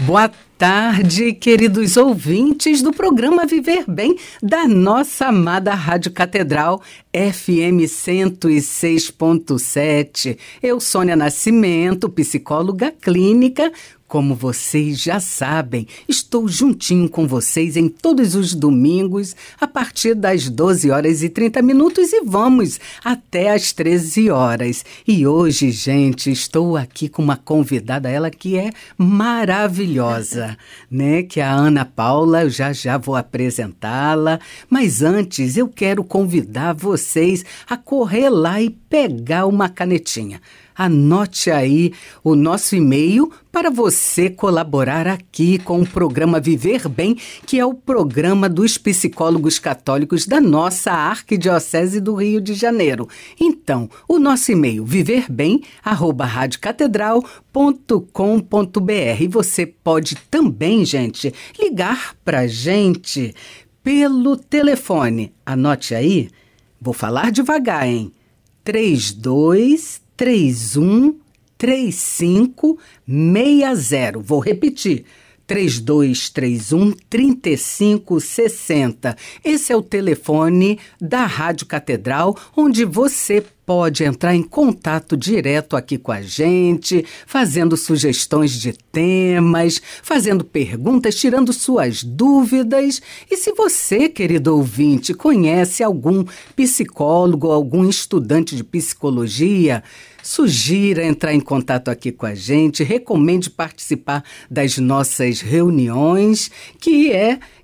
Boa tarde, queridos ouvintes do programa Viver Bem, da nossa amada Rádio Catedral, FM 106.7. Eu, Sônia Nascimento, psicóloga clínica. Como vocês já sabem, estou juntinho com vocês em todos os domingos, a partir das 12 horas e 30 minutos e vamos até às 13 horas. E hoje, gente, estou aqui com uma convidada, ela que é maravilhosa, né? Que é a Ana Paula, eu já vou apresentá-la. Mas antes, eu quero convidar vocês a correr lá e pegar uma canetinha. Anote aí o nosso e-mail para você colaborar aqui com o programa Viver Bem, que é o programa dos psicólogos católicos da nossa Arquidiocese do Rio de Janeiro. Então, o nosso e-mail viverbem@radiocatedral.com.br. E você pode também, gente, ligar para a gente pelo telefone. Anote aí, vou falar devagar, hein? 3231-3560. Vou repetir. 3231-3560. Esse é o telefone da Rádio Catedral, onde você pode entrar em contato direto aqui com a gente, fazendo sugestões de temas, fazendo perguntas, tirando suas dúvidas. E se você, querido ouvinte, conhece algum psicólogo, algum estudante de psicologia, sugira entrar em contato aqui com a gente, recomende participar das nossas reuniões, que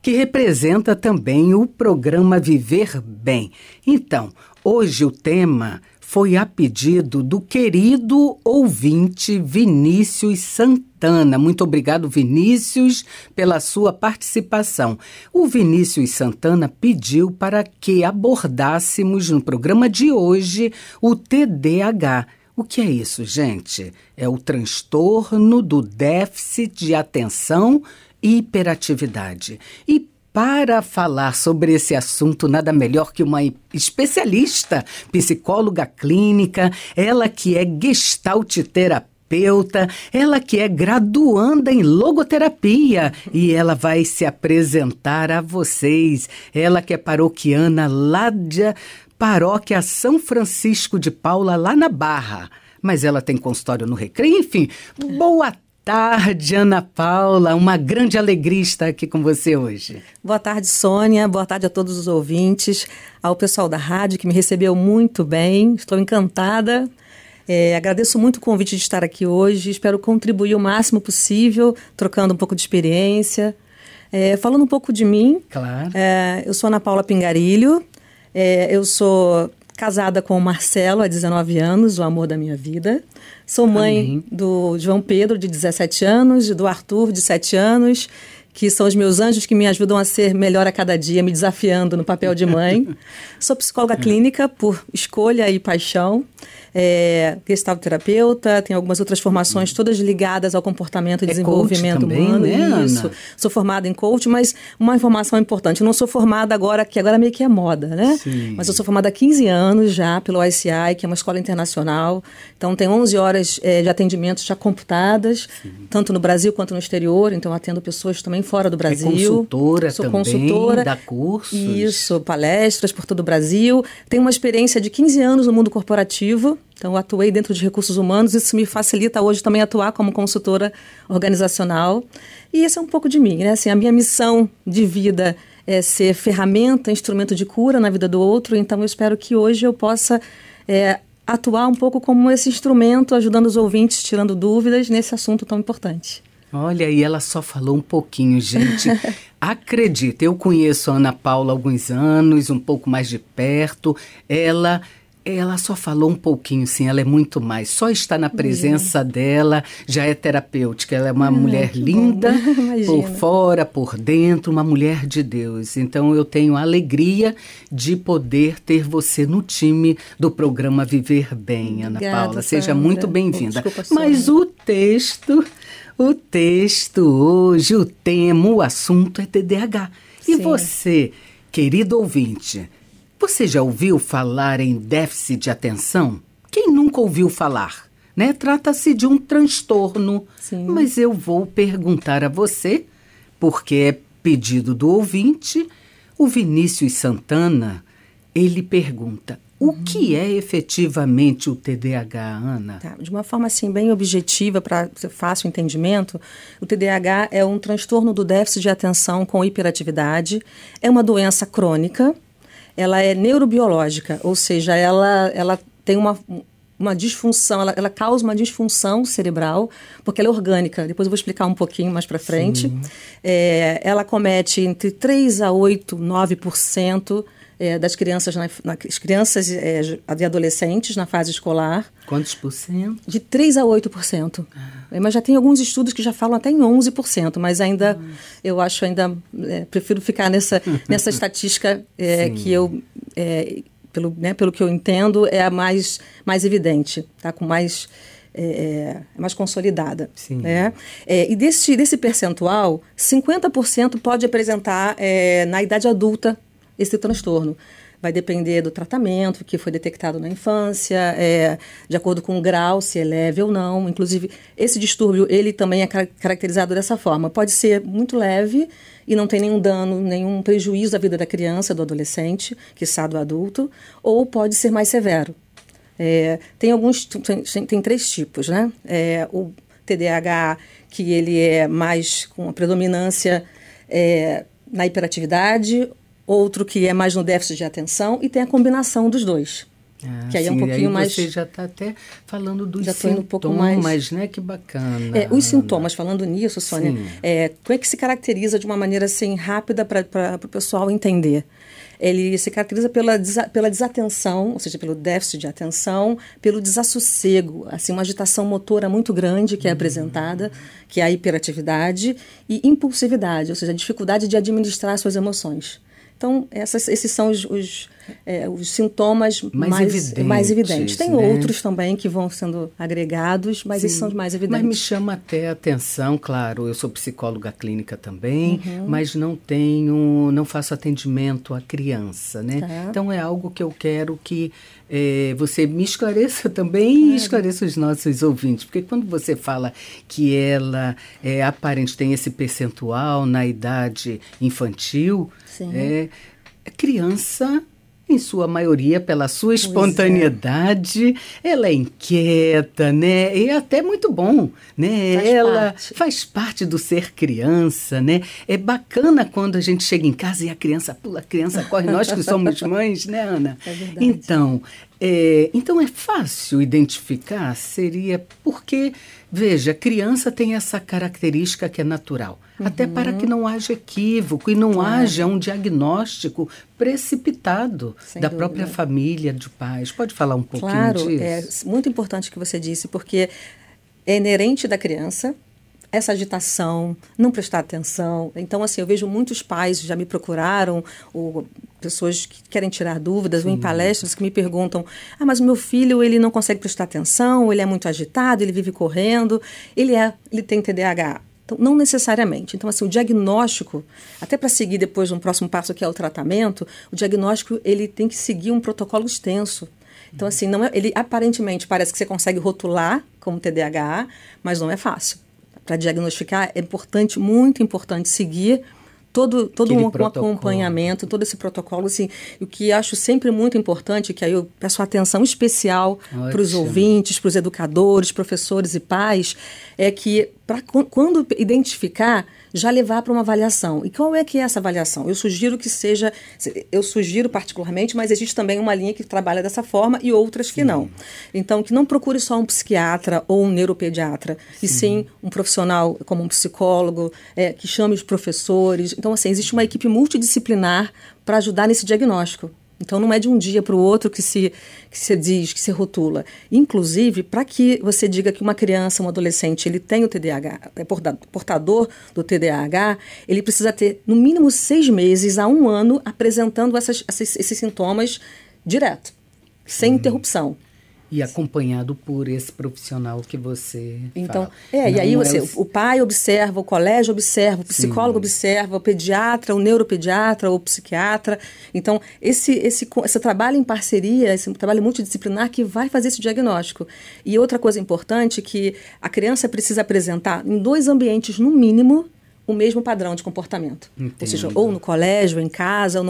representa também o programa Viver Bem. Então, hoje o tema foi a pedido do querido ouvinte Vinícius Santana. Muito obrigado, Vinícius, pela sua participação. O Vinícius Santana pediu para que abordássemos no programa de hoje o TDAH. O que é isso, gente? É o transtorno do déficit de atenção e hiperatividade. E para falar sobre esse assunto, nada melhor que uma especialista, psicóloga clínica, ela que é gestalt terapeuta, ela que é graduanda em logoterapia e ela vai se apresentar a vocês. Ela que é paroquiana lá de Paróquia São Francisco de Paula, lá na Barra. Mas ela tem consultório no Recreio, enfim. Boa tarde, Ana Paula. Uma grande alegria estar aqui com você hoje. Boa tarde, Sônia. Boa tarde a todos os ouvintes, ao pessoal da rádio que me recebeu muito bem. Estou encantada. Agradeço muito o convite de estar aqui hoje. Espero contribuir o máximo possível, trocando um pouco de experiência. Falando um pouco de mim. Claro. Eu sou Ana Paula Pingarilho. Eu sou casada com o Marcelo há 19 anos, o amor da minha vida. Sou mãe Amém. do João Pedro, de 17 anos, e do Arthur, de 7 anos, que são os meus anjos que me ajudam a ser melhor a cada dia, me desafiando no papel de mãe. Sou psicóloga clínica por escolha e paixão. Gestalt terapeuta, tenho algumas outras formações todas ligadas ao comportamento e desenvolvimento também, humano. né, Isso. Ana? Sou formada em coach, mas uma informação importante. Eu não sou formada agora, que agora meio que é moda, né? Sim. Mas eu sou formada há 15 anos já pelo ICI, que é uma escola internacional. Então, tem 11 horas de atendimento já computadas, tanto no Brasil quanto no exterior. Então, eu atendo pessoas também fora do Brasil. Consultora sou também, consultora. dá cursos. Isso, palestras por todo o Brasil. Tenho uma experiência de 15 anos no mundo corporativo. Então, eu atuei dentro de recursos humanos, isso me facilita hoje também atuar como consultora organizacional. E esse é um pouco de mim, né? Assim, a minha missão de vida é ser ferramenta, instrumento de cura na vida do outro. Então, eu espero que hoje eu possa atuar um pouco como esse instrumento, ajudando os ouvintes, tirando dúvidas nesse assunto tão importante. Olha, e ela só falou um pouquinho, gente. Acredita, eu conheço a Ana Paula há alguns anos, um pouco mais de perto. Ela só falou um pouquinho, sim, ela é muito mais. Só estar na presença dela já é terapêutica. Ela é uma mulher linda, por fora, por dentro, uma mulher de Deus. Então, eu tenho a alegria de poder ter você no time do programa Viver Bem, Ana Paula. Seja muito bem-vinda. Mas o texto hoje, o tema, o assunto é TDAH. E Sim. você, querido ouvinte, você já ouviu falar em déficit de atenção? Quem nunca ouviu falar? né? Trata-se de um transtorno. Sim. Mas eu vou perguntar a você, porque é pedido do ouvinte, o Vinícius Santana, ele pergunta: o que é efetivamente o TDAH, Ana? Tá, de uma forma assim bem objetiva, para ser fácil o entendimento, o TDAH é um transtorno do déficit de atenção com hiperatividade, é uma doença crônica, ela é neurobiológica, ou seja, ela tem uma disfunção, ela causa uma disfunção cerebral, porque ela é orgânica. Depois eu vou explicar um pouquinho mais para frente. Ela comete entre 3 a 8, 9% das crianças, crianças e adolescentes na fase escolar. Quantos por cento? De 3 a 8%. Mas já tem alguns estudos que já falam até em 11%, mas ainda, eu acho prefiro ficar nessa estatística que eu... Pelo que eu entendo, é a mais evidente, tá? mais consolidada. Sim. Né? E desse percentual, 50% pode apresentar na idade adulta esse transtorno. Vai depender do tratamento que foi detectado na infância, de acordo com o grau, se é leve ou não. Inclusive, esse distúrbio ele também é caracterizado dessa forma. Pode ser muito leve e não tem nenhum dano, nenhum prejuízo à vida da criança, do adolescente, quiçá do adulto, ou pode ser mais severo. Tem 3 tipos, né? O TDAH, que ele é mais com a predominância na hiperatividade, outro que é mais no déficit de atenção, e tem a combinação dos dois. Que aí é um pouquinho mais... Você já está até falando dos sintomas, um pouco mais, né? Que bacana. Os sintomas, falando nisso, Sônia, como é que se caracteriza de uma maneira assim rápida para o pessoal entender? Ele se caracteriza pela desatenção, ou seja, pelo déficit de atenção, pelo desassossego, assim, uma agitação motora muito grande que é apresentada, que é a hiperatividade, e impulsividade, ou seja, a dificuldade de administrar suas emoções. Então, esses são os sintomas mais evidentes. Tem outros também que vão sendo agregados, mas esses são os mais evidentes. Mas me chama até a atenção, claro, eu sou psicóloga clínica também, mas não faço atendimento à criança, né? Tá. Então, é algo que eu quero que você me esclareça também e esclareça os nossos ouvintes, porque quando você fala que ela aparente tem esse percentual na idade infantil, a criança, em sua maioria, pela sua espontaneidade, ela é inquieta, né? E é até muito bom, né? Ela faz parte do ser criança, né? É bacana quando a gente chega em casa e a criança pula, a criança corre, nós que somos mães, né, Ana? É verdade. Então é fácil identificar, seria porque, veja, a criança tem essa característica que é natural, até para que não haja equívoco e não haja um diagnóstico precipitado da própria família, de pais. Pode falar um pouquinho disso? Claro, é muito importante o que você disse, porque é inerente da criança essa agitação, não prestar atenção. Então, assim, eu vejo muitos pais já me procuraram, ou pessoas que querem tirar dúvidas, ou em palestras que me perguntam: mas o meu filho, ele não consegue prestar atenção, ele é muito agitado, ele vive correndo, ele tem TDAH. Então, não necessariamente. Então, assim, o diagnóstico, até para seguir depois um próximo passo que é o tratamento, o diagnóstico, ele tem que seguir um protocolo extenso. Então, assim, ele aparentemente parece que você consegue rotular como TDAH, mas não é fácil. Para diagnosticar, é importante, muito importante, seguir todo um acompanhamento, todo esse protocolo. Assim, o que acho sempre muito importante, que aí eu peço atenção especial para os ouvintes, para os educadores, professores e pais, é que, quando identificar, já levar para uma avaliação. E qual é que é essa avaliação? Eu sugiro particularmente, mas existe também uma linha que trabalha dessa forma e outras que não. Então, que não procure só um psiquiatra ou um neuropediatra, e sim um profissional como um psicólogo, que chame os professores. Então, assim, existe uma equipe multidisciplinar para ajudar nesse diagnóstico. Então, não é de um dia para o outro que se diz, que se rotula. Inclusive, para que você diga que uma criança, um adolescente, ele tem o TDAH, é portador do TDAH, ele precisa ter, no mínimo, 6 meses a 1 ano apresentando esses sintomas direto, sem interrupção. E acompanhado por esse profissional que você então, fala. E aí o pai observa, o colégio observa, o psicólogo observa, o pediatra, o neuropediatra, o psiquiatra. Então, esse trabalho em parceria, esse trabalho multidisciplinar que vai fazer esse diagnóstico. E outra coisa importante que a criança precisa apresentar em 2 ambientes, no mínimo, o mesmo padrão de comportamento. Entendo. Ou seja, ou no colégio, em casa,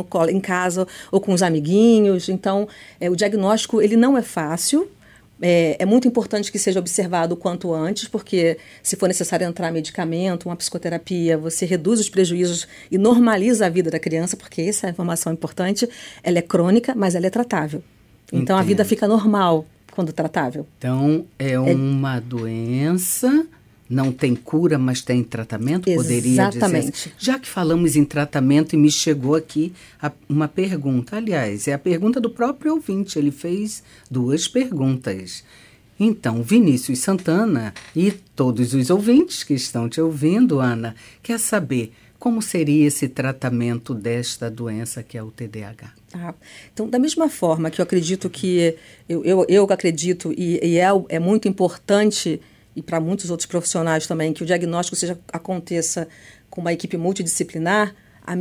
ou com os amiguinhos. Então, o diagnóstico ele não é fácil. É muito importante que seja observado o quanto antes, porque se for necessário entrar medicamento, uma psicoterapia, você reduz os prejuízos e normaliza a vida da criança, porque essa é a informação importante. Ela é crônica, mas ela é tratável. Então, a vida fica normal quando tratável. Então, é uma doença... Não tem cura, mas tem tratamento? Poderia dizer assim. Já que falamos em tratamento e me chegou aqui uma pergunta. Aliás, é a pergunta do próprio ouvinte. Ele fez 2 perguntas. Então, Vinícius Santana e todos os ouvintes que estão te ouvindo, Ana, quer saber como seria esse tratamento desta doença que é o TDAH? Então, da mesma forma que eu acredito que... Eu acredito e é muito importante... e para muitos outros profissionais também, que o diagnóstico aconteça com uma equipe multidisciplinar, da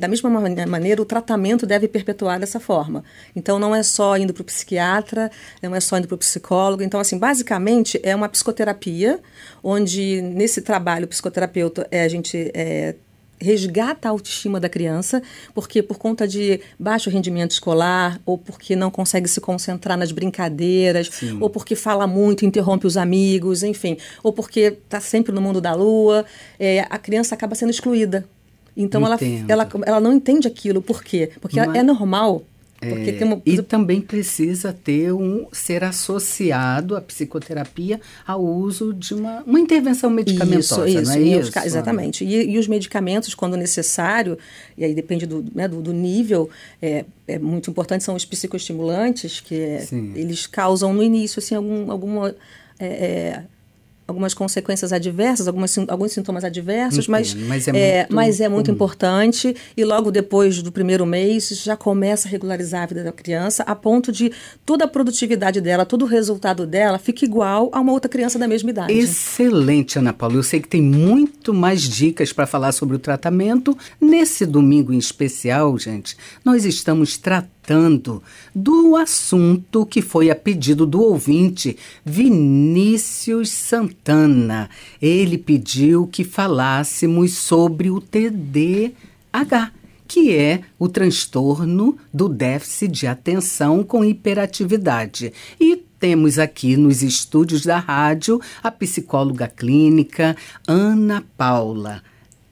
mesma maneira o tratamento deve perpetuar dessa forma. Então, não é só indo para o psiquiatra, não é só indo para o psicólogo. Então, assim, basicamente, é uma psicoterapia, onde nesse trabalho, o psicoterapeuta, a gente resgata a autoestima da criança, porque por conta de baixo rendimento escolar, ou porque não consegue se concentrar nas brincadeiras, Sim. ou porque fala muito, interrompe os amigos, enfim, ou porque está sempre no mundo da lua, a criança acaba sendo excluída. Então, ela não entende aquilo. Por quê? Porque é normal. Porque E também precisa ser associado a psicoterapia ao uso de uma intervenção medicamentosa, não é isso? Exatamente. E os medicamentos, quando necessário, e aí depende do nível, é muito importante, são os psicoestimulantes, que eles causam no início assim, algumas consequências adversas, alguns sintomas adversos, mas é muito importante, e logo depois do primeiro mês já começa a regularizar a vida da criança, a ponto de toda a produtividade dela, todo o resultado dela fica igual a uma outra criança da mesma idade. Excelente, Ana Paula. Eu sei que tem muito mais dicas para falar sobre o tratamento. Nesse domingo em especial, gente, nós estamos tratando do assunto que foi a pedido do ouvinte Vinícius Santana. Ele pediu que falássemos sobre o TDAH, que é o transtorno do déficit de atenção com hiperatividade. E temos aqui nos estúdios da rádio a psicóloga clínica Ana Paula.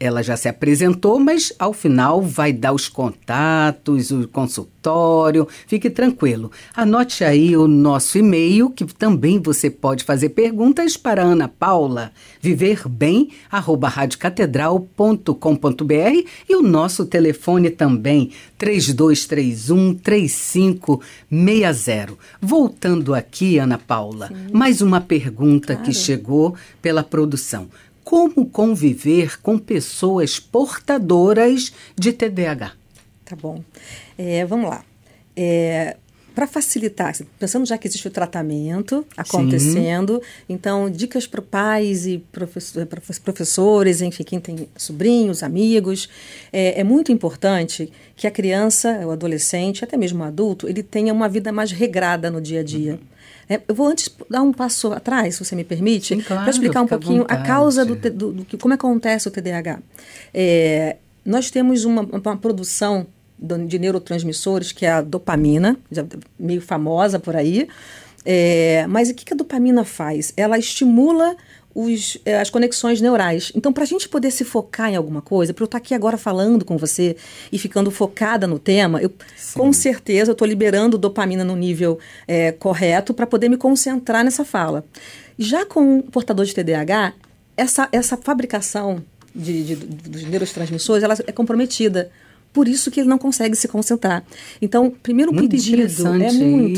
Ela já se apresentou, mas ao final vai dar os contatos, o consultório. Fique tranquilo. Anote aí o nosso e-mail, que também você pode fazer perguntas para a Ana Paula, viverbem@radiocatedral.com.br, e o nosso telefone também, 3231-3560. Voltando aqui, Ana Paula, mais uma pergunta que chegou pela produção. Como conviver com pessoas portadoras de TDAH? Tá bom. Vamos lá. Para facilitar, pensando já que existe o tratamento acontecendo, então dicas para pais e professores, enfim, quem tem sobrinhos, amigos, é muito importante que a criança, o adolescente, até mesmo o adulto, ele tenha uma vida mais regrada no dia a dia. Eu vou antes dar um passo atrás, se você me permite, para explicar um pouquinho a causa como acontece o TDAH. Nós temos uma produção de neurotransmissores, que é a dopamina, já meio famosa por aí. Mas o que a dopamina faz? Ela estimula as conexões neurais. Então, para a gente poder se focar em alguma coisa, para eu estar aqui agora falando com você e ficando focada no tema, com certeza eu estou liberando dopamina no nível correto para poder me concentrar nessa fala. Já com o portador de TDAH, essa fabricação dos neurotransmissores ela é comprometida. Por isso que ele não consegue se concentrar. Então, primeiro pedido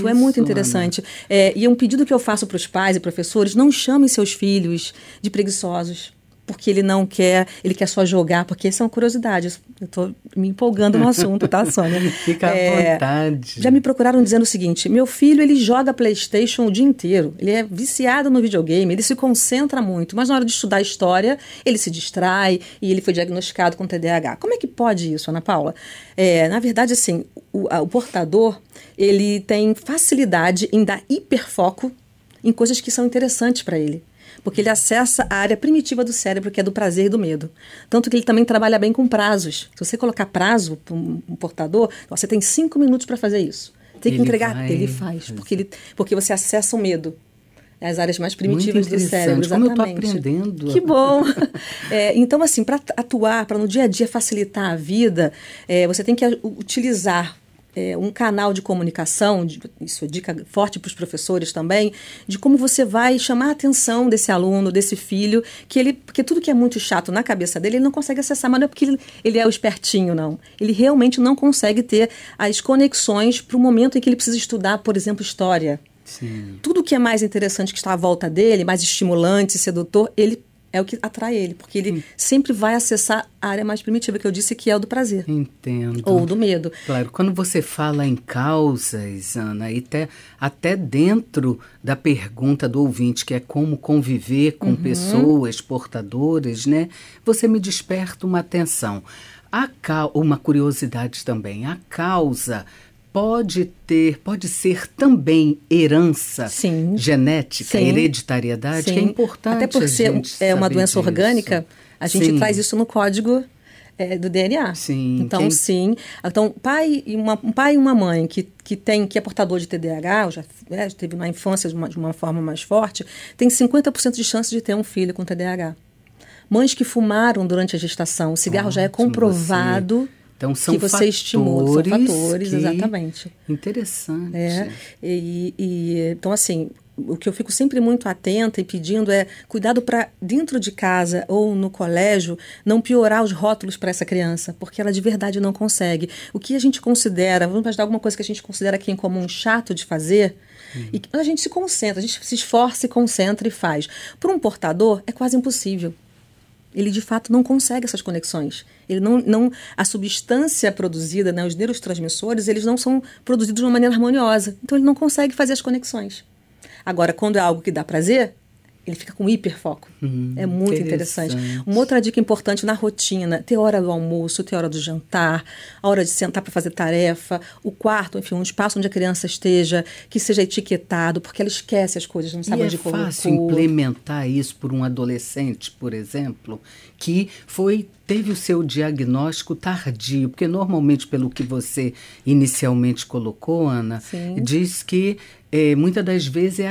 é muito interessante. E é um pedido que eu faço para os pais e professores: não chamem seus filhos de preguiçosos. porque ele não quer, ele quer só jogar, porque essa é uma curiosidade. Eu estou me empolgando no assunto, tá, Sônia? Fica à vontade. Já me procuraram dizendo o seguinte: meu filho, ele joga PlayStation o dia inteiro, ele é viciado no videogame, ele se concentra muito, mas na hora de estudar história, ele se distrai e ele foi diagnosticado com TDAH. Como é que pode isso, Ana Paula? Na verdade, assim, o portador, ele tem facilidade em dar hiperfoco em coisas que são interessantes para ele. Porque ele acessa a área primitiva do cérebro, que é do prazer e do medo. Tanto que ele também trabalha bem com prazos. Se você colocar prazo para um portador, você tem 5 minutos para fazer isso. Tem que entregar. Ele faz. Porque você acessa o medo. As áreas mais primitivas do cérebro. Exatamente. Como eu estou aprendendo. Que bom! Então, assim, para atuar, para no dia a dia facilitar a vida, você tem que utilizar um canal de comunicação, isso é dica forte para os professores também, de como você vai chamar a atenção desse aluno, desse filho, porque tudo que é muito chato na cabeça dele, ele não consegue acessar, mas não é porque ele é o espertinho, não. Ele realmente não consegue ter as conexões para o momento em que ele precisa estudar, por exemplo, história. Sim. Tudo que é mais interessante que está à volta dele, mais estimulante, sedutor, é o que atrai ele, porque ele sempre vai acessar a área mais primitiva, que eu disse que é o do prazer. Entendo. Ou do medo. Claro, quando você fala em causas, Ana, e até dentro da pergunta do ouvinte, que é como conviver com pessoas portadoras, né? Você me desperta uma atenção. Uma curiosidade também. A causa pode ser também herança genética, hereditariedade, que é importante. Até por ser uma doença orgânica, a gente traz isso no código do DNA. Sim. Então, Então, um pai e uma mãe que é portador de TDAH, ou já teve na infância de uma forma mais forte, tem 50% de chance de ter um filho com TDAH. Mães que fumaram durante a gestação, o cigarro já é comprovado. Então, são que você estimula, são fatores, exatamente. Interessante. Então, assim, o que eu fico sempre muito atenta e pedindo é cuidado para, dentro de casa ou no colégio, não piorar os rótulos para essa criança, porque ela de verdade não consegue. O que a gente considera, vamos imaginar alguma coisa que a gente considera aqui em comum chato de fazer, e a gente se concentra, a gente se esforça, se concentra e faz. Para um portador, é quase impossível. Ele, de fato, não consegue essas conexões. Ele a substância produzida, né, os neurotransmissores, eles não são produzidos de uma maneira harmoniosa. Então, ele não consegue fazer as conexões. Agora, quando é algo que dá prazer, ele fica com hiperfoco. É muito interessante. Uma outra dica importante na rotina: ter hora do almoço, ter hora do jantar, a hora de sentar para fazer tarefa, o quarto, enfim, um espaço onde a criança esteja, que seja etiquetado, porque ela esquece as coisas, não sabe onde colocou. É fácil implementar isso por um adolescente, por exemplo, que teve o seu diagnóstico tardio, porque normalmente, pelo que você inicialmente colocou, Ana, diz que muitas das vezes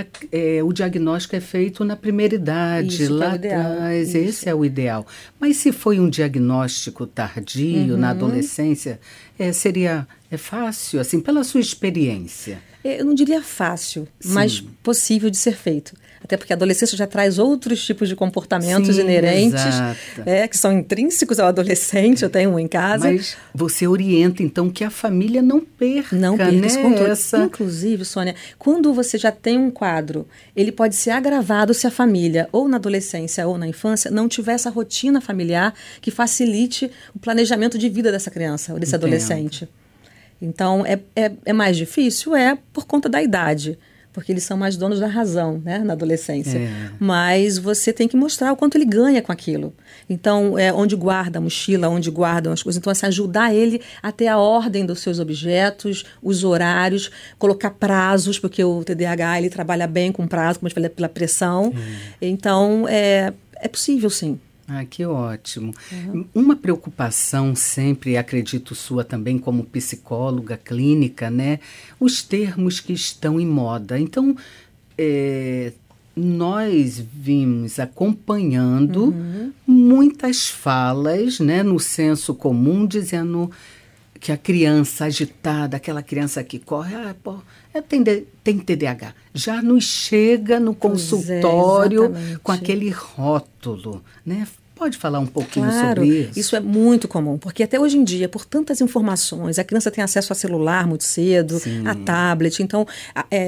o diagnóstico é feito na primeira idade, lá atrás. Esse é o ideal. Mas se foi um diagnóstico tardio, na adolescência, é fácil, assim, pela sua experiência? Eu não diria fácil, mas possível de ser feito. Até porque a adolescência já traz outros tipos de comportamentos inerentes, que são intrínsecos ao adolescente. Eu tenho um em casa. Mas você orienta, então, que a família não perca, esse controle. Inclusive, Sônia, quando você já tem um quadro, ele pode ser agravado se a família, ou na adolescência ou na infância, não tiver essa rotina familiar que facilite o planejamento de vida dessa criança ou desse adolescente. Então, é mais difícil? Por conta da idade, porque eles são mais donos da razão, né, na adolescência. Mas você tem que mostrar o quanto ele ganha com aquilo. Então, onde guarda a mochila, onde guardam as coisas. Então, assim, ajudar ele a ter a ordem dos seus objetos, os horários, colocar prazos, porque o TDAH, ele trabalha bem com prazo, como eu falei, pela pressão. Então, é possível, sim. Que ótimo. Uma preocupação sempre, acredito sua também como psicóloga clínica, né? Os termos que estão em moda. Então, nós vimos acompanhando muitas falas, né, no senso comum, dizendo que a criança agitada, aquela criança que corre, tem TDAH. Já nos chega no consultório com aquele rótulo, né? Pode falar um pouquinho sobre isso? Isso é muito comum, porque até hoje em dia, por tantas informações, a criança tem acesso a celular muito cedo, a tablet, então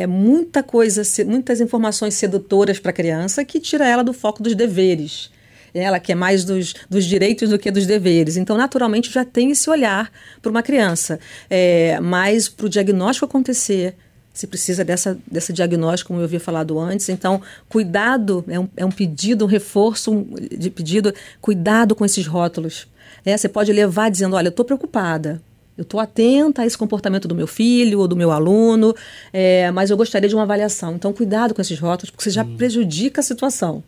muitas informações sedutoras para a criança que tira ela do foco dos deveres. ela que é mais dos direitos do que dos deveres. Então, naturalmente, já tem esse olhar para uma criança. Mas para o diagnóstico acontecer, se precisa desse diagnóstico, como eu havia falado antes. Então, cuidado, é um pedido, um reforço de pedido, cuidado com esses rótulos. Você pode levar dizendo, olha, eu estou preocupada, eu estou atenta a esse comportamento do meu filho ou do meu aluno, mas eu gostaria de uma avaliação. Então, cuidado com esses rótulos, porque você já prejudica a situação.